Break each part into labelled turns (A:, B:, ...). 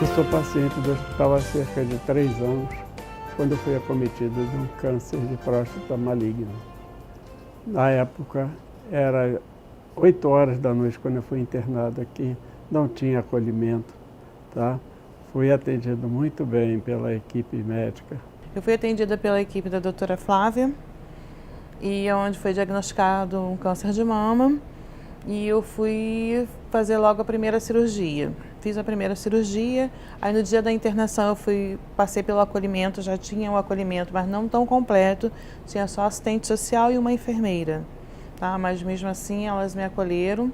A: Eu sou paciente do hospital há cerca de 3 anos, quando eu fui acometido de um câncer de próstata maligno. Na época, era 8 horas da noite quando eu fui internado aqui, não tinha acolhimento, tá? Fui atendido muito bem pela equipe médica.
B: Eu fui atendida pela equipe da doutora Flávia, e onde foi diagnosticado um câncer de mama, e eu fui fazer logo a primeira cirurgia. Fiz a primeira cirurgia, aí no dia da internação passei pelo acolhimento, já tinha o acolhimento, mas não tão completo, tinha só assistente social e uma enfermeira, tá? Mas mesmo assim elas me acolheram,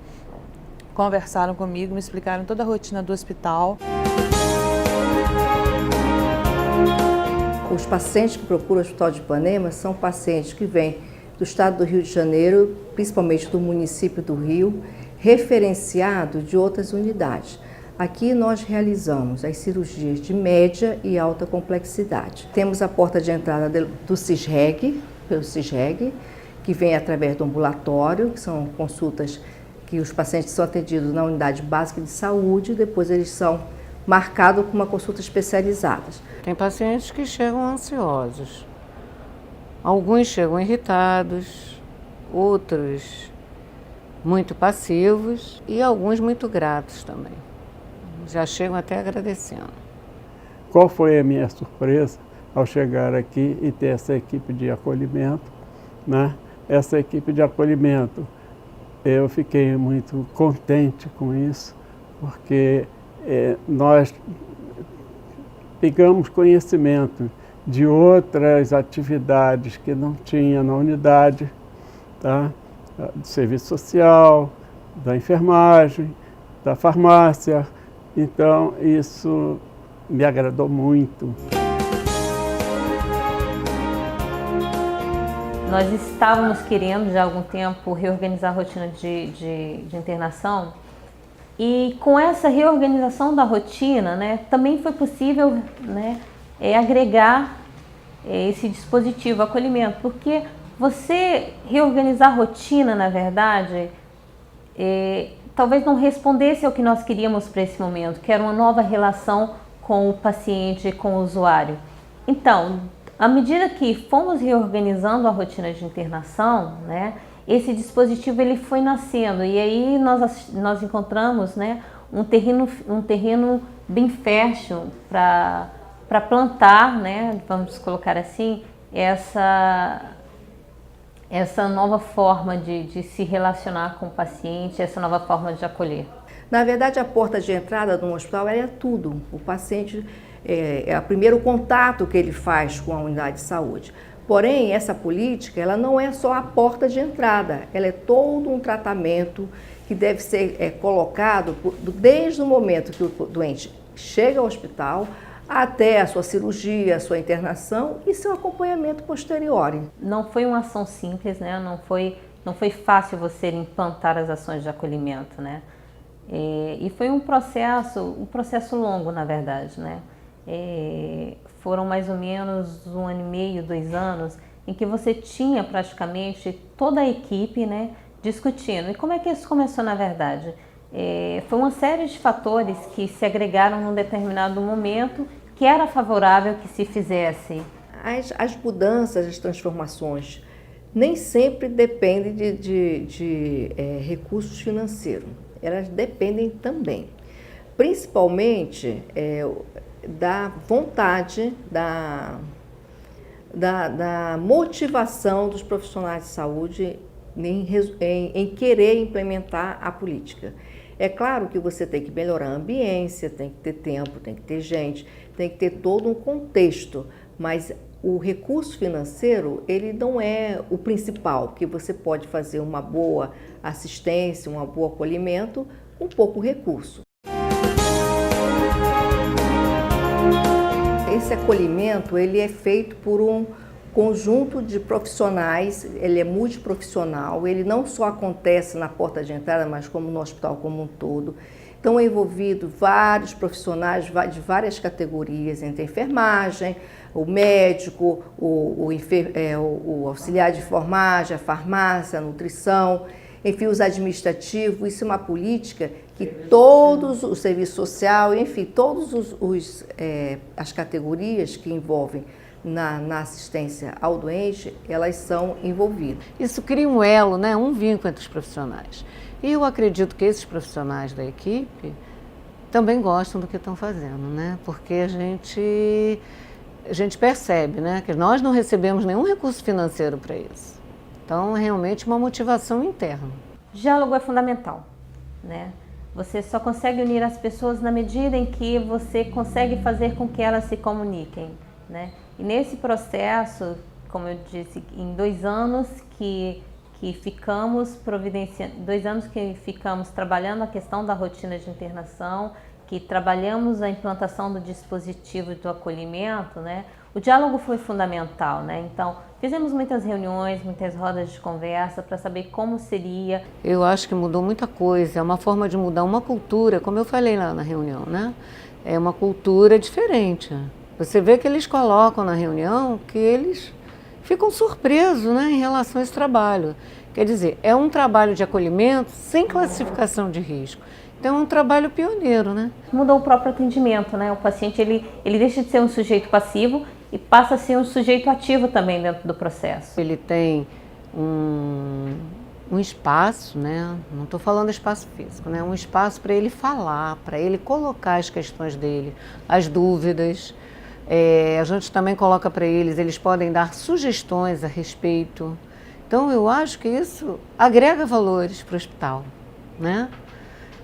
B: conversaram comigo, me explicaram toda a rotina do hospital.
C: Os pacientes que procuram o Hospital de Ipanema são pacientes que vêm do estado do Rio de Janeiro, principalmente do município do Rio, referenciado de outras unidades. Aqui nós realizamos as cirurgias de média e alta complexidade. Temos a porta de entrada do CISREG, pelo CISREG, que vem através do ambulatório, que são consultas que os pacientes são atendidos na unidade básica de saúde, depois eles são marcados com uma consulta especializada.
D: Tem pacientes que chegam ansiosos, alguns chegam irritados, outros muito passivos e alguns muito gratos também. Já chegam até agradecendo.
A: Qual foi a minha surpresa ao chegar aqui e ter essa equipe de acolhimento, né? Essa equipe de acolhimento, eu fiquei muito contente com isso, porque nós pegamos conhecimento de outras atividades que não tinha na unidade, tá? Do serviço social, da enfermagem, da farmácia. Então, isso me agradou muito.
E: Nós estávamos querendo, já há algum tempo, reorganizar a rotina de internação. E com essa reorganização da rotina, né, também foi possível, né, agregar esse dispositivo, acolhimento, porque você reorganizar a rotina, na verdade, talvez não respondesse ao que nós queríamos para esse momento, que era uma nova relação com o paciente, com o usuário. Então, à medida que fomos reorganizando a rotina de internação, né, esse dispositivo ele foi nascendo, e aí nós encontramos, né, um terreno bem fértil para plantar, né, vamos colocar assim, essa nova forma de se relacionar com o paciente, essa nova forma de acolher.
C: Na verdade, a porta de entrada de um hospital é tudo. O paciente é o primeiro contato que ele faz com a unidade de saúde. Porém, essa política, ela não é só a porta de entrada, ela é todo um tratamento que deve ser colocado desde o momento que o doente chega ao hospital até a sua cirurgia, a sua internação e seu acompanhamento posterior.
E: Não foi uma ação simples, né? Não foi fácil você implantar as ações de acolhimento, né? E foi um processo longo, na verdade, né? Foram mais ou menos 1 ano e meio, 2 anos, em que você tinha praticamente toda a equipe, né, discutindo. E como é que isso começou, na verdade? Foi uma série de fatores que se agregaram num determinado momento que era favorável que se fizesse.
C: As mudanças, as transformações, nem sempre dependem de recursos financeiros. Elas dependem também, principalmente da vontade, da motivação dos profissionais de saúde em querer implementar a política. É claro que você tem que melhorar a ambiência, tem que ter tempo, tem que ter gente, tem que ter todo um contexto, mas o recurso financeiro, ele não é o principal, porque você pode fazer uma boa assistência, um bom acolhimento com pouco recurso. Esse acolhimento, ele é feito por um conjunto de profissionais, ele é multiprofissional, ele não só acontece na porta de entrada, mas como no hospital como um todo. Então é envolvido vários profissionais de várias categorias, entre a enfermagem, o médico, o auxiliar de enfermagem, a farmácia, a nutrição. enfim, os administrativos. Isso é uma política que todos, o serviço social, enfim, todas as categorias que envolvem na assistência ao doente, elas são envolvidas.
D: Isso cria um elo, né? Um vínculo entre os profissionais. E eu acredito que esses profissionais da equipe também gostam do que estão fazendo, né? Porque a gente percebe, né, que nós não recebemos nenhum recurso financeiro para isso. Então, é realmente uma motivação interna.
E: Diálogo é fundamental, né? Você só consegue unir as pessoas na medida em que você consegue fazer com que elas se comuniquem, né? E nesse processo, como eu disse, em 2 anos que ficamos providenciando, 2 anos que ficamos trabalhando a questão da rotina de internação, que trabalhamos a implantação do dispositivo do acolhimento, né? O diálogo foi fundamental, né? Então, fizemos muitas reuniões, muitas rodas de conversa para saber como seria.
D: Eu acho que mudou muita coisa, é uma forma de mudar uma cultura, como eu falei lá na reunião, né? É uma cultura diferente. Você vê que eles colocam na reunião que eles ficam surpresos, né, em relação a esse trabalho. Quer dizer, é um trabalho de acolhimento sem classificação de risco. Então é um trabalho pioneiro, né?
E: Mudou o próprio atendimento, né? O paciente ele deixa de ser um sujeito passivo e passa a ser um sujeito ativo também dentro do processo.
D: Ele tem um espaço, né? Não estou falando espaço físico, né? Um espaço para ele falar, para ele colocar as questões dele, as dúvidas. A gente também coloca para eles podem dar sugestões a respeito. Então eu acho que isso agrega valores para o hospital, né?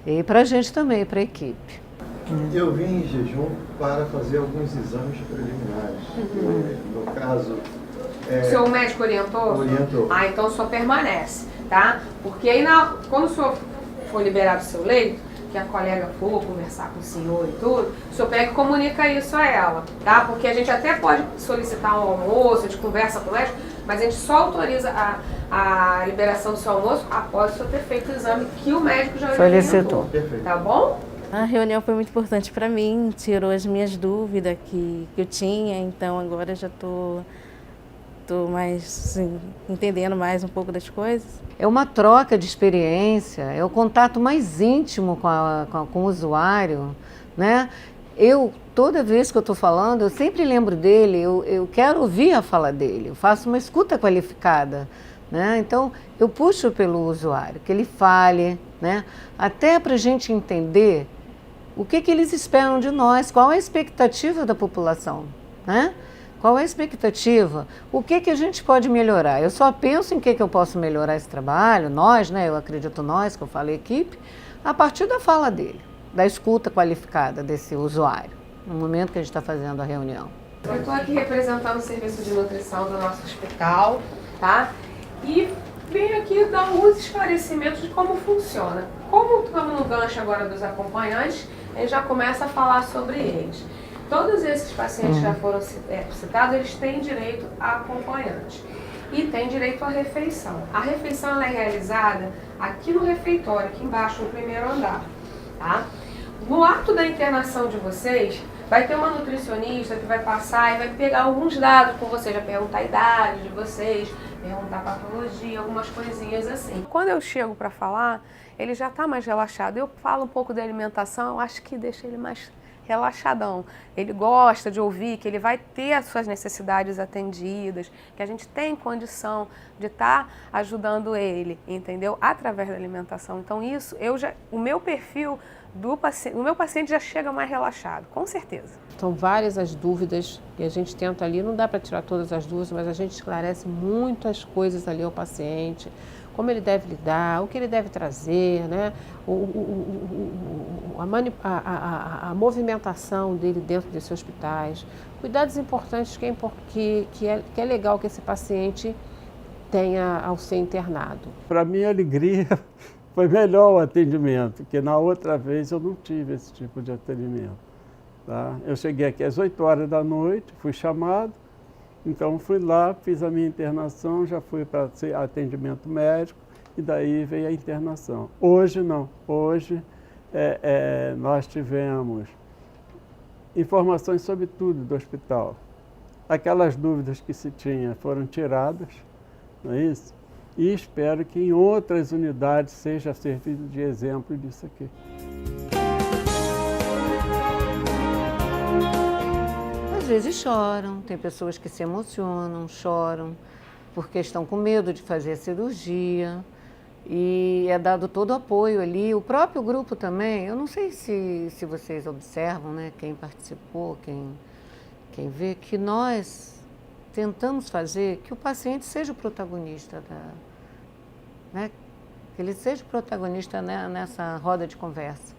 D: E para a gente também, para a equipe.
F: Eu vim em jejum para fazer alguns exames preliminares. No caso...
G: O seu médico orientou?
F: Orientou.
G: Ah, então o senhor permanece, tá? Porque aí, quando o senhor for liberado do seu leito, que a colega for conversar com o senhor e tudo, o senhor pega e comunica isso a ela, tá? Porque a gente até pode solicitar um almoço, a gente conversa com o médico, mas a gente só autoriza a liberação do seu almoço após o senhor ter feito o exame que o médico já
D: solicitou.
G: Tá bom?
H: A reunião foi muito importante para mim, tirou as minhas dúvidas que eu tinha, então agora já estou mais assim, entendendo mais um pouco das coisas.
D: É uma troca de experiência, é o contato mais íntimo com o usuário, né? Toda vez que eu estou falando, eu sempre lembro dele, eu quero ouvir a fala dele, eu faço uma escuta qualificada, né? Então, eu puxo pelo usuário, que ele fale, né? Até para a gente entender o que eles esperam de nós, qual é a expectativa da população, né? Qual é a expectativa? O que a gente pode melhorar? Eu só penso em que eu posso melhorar esse trabalho, nós, né? Eu acredito nós, que eu falo equipe, a partir da fala dele, da escuta qualificada desse usuário, no momento que a gente está fazendo a reunião.
G: Eu estou aqui representando o serviço de nutrição do nosso hospital, tá? E venho aqui dar alguns esclarecimentos de como funciona. Como estamos no gancho agora dos acompanhantes, a gente já começa a falar sobre eles. Todos esses pacientes que já foram citados, eles têm direito a acompanhante e têm direito à refeição. A refeição ela é realizada aqui no refeitório, aqui embaixo, no primeiro andar, tá? No ato da internação de vocês, vai ter uma nutricionista que vai passar e vai pegar alguns dados com vocês, vai perguntar a idade de vocês, perguntar a patologia, algumas coisinhas assim. Quando eu chego para falar, ele já está mais relaxado. Eu falo um pouco da alimentação, eu acho que deixa ele mais relaxadão. Ele gosta de ouvir que ele vai ter as suas necessidades atendidas, que a gente tem condição de estar ajudando ele, entendeu? Através da alimentação. Então isso, o meu perfil o meu paciente já chega mais relaxado, com certeza.
I: São várias as dúvidas que a gente tenta ali, não dá para tirar todas as dúvidas, mas a gente esclarece muitas coisas ali ao paciente, como ele deve lidar, o que ele deve trazer, né? A movimentação dele dentro desses hospitais, cuidados importantes que é legal que esse paciente tenha ao ser internado.
A: Para minha alegria, foi melhor o atendimento, porque na outra vez eu não tive esse tipo de atendimento. Tá? Eu cheguei aqui às 8 horas da noite, fui chamado, então fui lá, fiz a minha internação, já fui para atendimento médico e daí veio a internação. Hoje não, hoje nós tivemos informações sobre tudo do hospital. Aquelas dúvidas que se tinha foram tiradas, não é isso? e espero que em outras unidades seja servido de exemplo disso aqui.
D: Às vezes choram, tem pessoas que se emocionam, choram, porque estão com medo de fazer a cirurgia. E é dado todo o apoio ali. O próprio grupo também, eu não sei se vocês observam, né, quem participou, quem vê, que nós tentamos fazer que o paciente seja o protagonista, né, que ele seja o protagonista, né, nessa roda de conversa.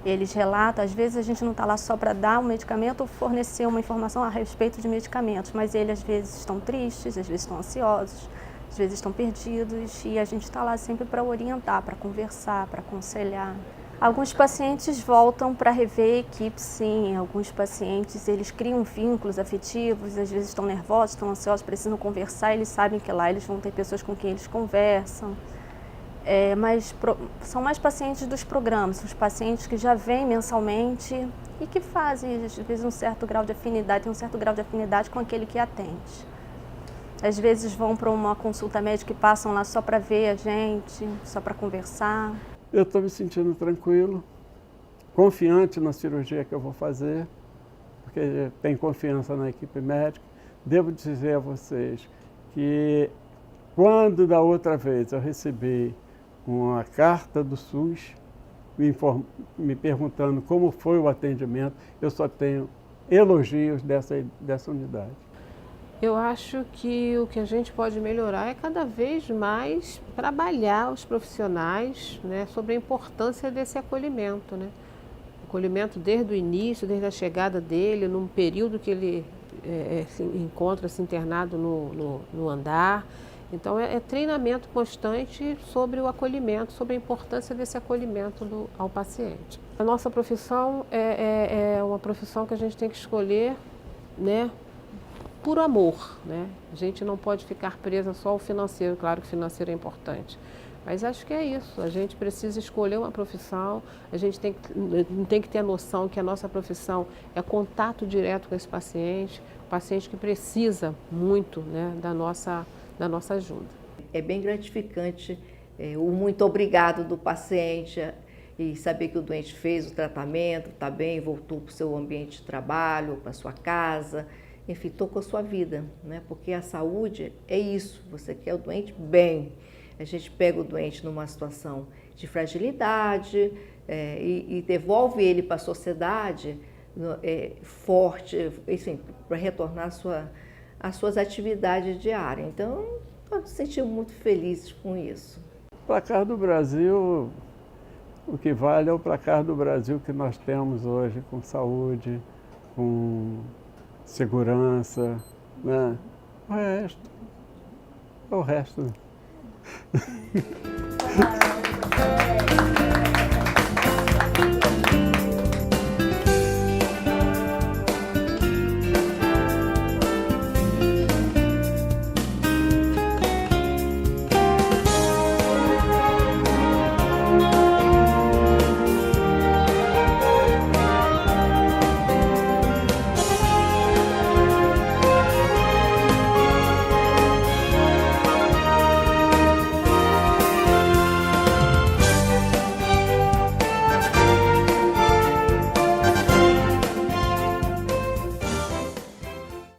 J: Eles relatam, às vezes a gente não está lá só para dar um medicamento ou fornecer uma informação a respeito de medicamentos, mas eles às vezes estão tristes, às vezes estão ansiosos, às vezes estão perdidos e a gente está lá sempre para orientar, para conversar, para aconselhar. Alguns pacientes voltam para rever a equipe, sim. Alguns pacientes, eles criam vínculos afetivos, às vezes estão nervosos, estão ansiosos, precisam conversar, eles sabem que lá eles vão ter pessoas com quem eles conversam. Mas são mais pacientes dos programas, os pacientes que já vêm mensalmente e que fazem, às vezes, um certo grau de afinidade, tem um certo grau de afinidade com aquele que atende. Às vezes vão para uma consulta médica e passam lá só para ver a gente, só para conversar.
A: Eu estou me sentindo tranquilo, confiante na cirurgia que eu vou fazer, porque tenho confiança na equipe médica. Devo dizer a vocês que quando da outra vez eu recebi uma carta do SUS me perguntando como foi o atendimento, eu só tenho elogios dessa unidade.
I: Eu acho que o que a gente pode melhorar é cada vez mais trabalhar os profissionais, né, sobre a importância desse acolhimento, né? Acolhimento desde o início, desde a chegada dele, num período que ele encontra-se internado no andar. Então é treinamento constante sobre o acolhimento, sobre a importância desse acolhimento ao paciente. A nossa profissão é uma profissão que a gente tem que escolher, né, por amor, né? A gente não pode ficar presa só ao financeiro, claro que o financeiro é importante, mas acho que é isso, a gente precisa escolher uma profissão, a gente tem que ter a noção que a nossa profissão é contato direto com esse paciente, o paciente que precisa muito, né, da nossa ajuda.
C: É bem gratificante o muito obrigado do paciente e saber que o doente fez o tratamento, está bem, voltou para o seu ambiente de trabalho, para a sua casa, enfim, tocou a sua vida, né? Porque a saúde é isso, você quer o doente bem. A gente pega o doente numa situação de fragilidade e devolve ele para a sociedade forte, enfim, para retornar às suas atividades diárias. Então, nós nos sentimos muito felizes com isso.
A: O placar do Brasil, o que vale é o placar do Brasil que nós temos hoje, com saúde, com segurança, né? O resto.